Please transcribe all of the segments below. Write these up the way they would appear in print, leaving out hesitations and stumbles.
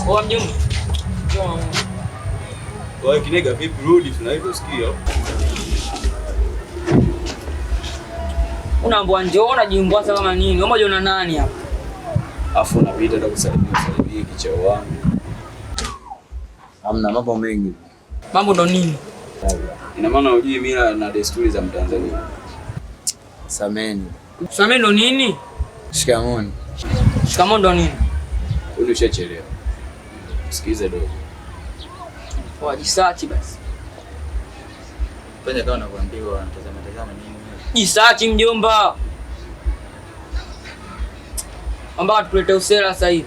Kwa mjomba. Wewe kinega vipi rudi tunaisikia? Unaambwa njoo unajimbwaza kama nini? Wewe unaona nani hapa? Afu unapita hata kusalimia kichao wangu. Hamna mambo mengi. Mambo ndo nini? Ina maana hujui mila na desturi za Mtanzania. Sameni. Sameni ndo nini? Shikamoni. Shikamoni ndo nini? Wewe ushachelewa. Sikiza dogo. Jisachi basi. Fanya kama unavyoambiwa, tazama nini? Jisachi mjomba. Amba tupelete usela sasa hivi.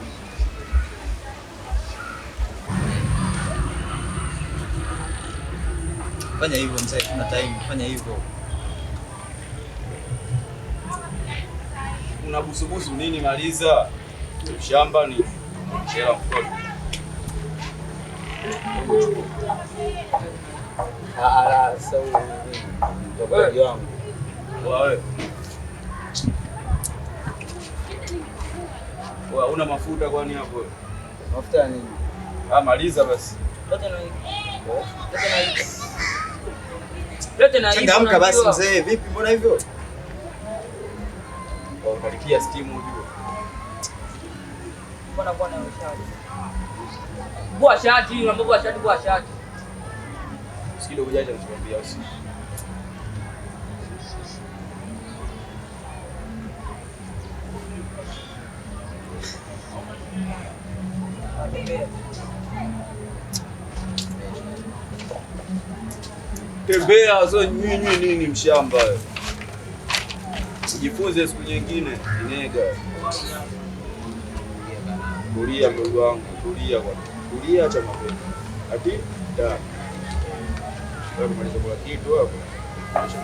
Fanya hivyo mzee, kuna time, fanya hivyo. Unabusubusu nini maliza? Shamba ni shela mkono. Sasa wewe wangu. Wewe. Wewe una mafuta kwani hapo? Mafuta ya nini? Maliza basi. Lete na hivi. Changamka basi mzee, vipi mbona hivyo? Kalikia stimu ujue. Bwana shati. Bua shati, unaambia shati, bua shati. Sikido kujaja nikwambia usi. Tembea so nyinyi nini mshamba wewe. Ujifunze siku nyingine inega. Kulia mdogo wangu, kulia bwana. Kulia cha mapema. Ati da. Wewe maliza kwa kitu hapo.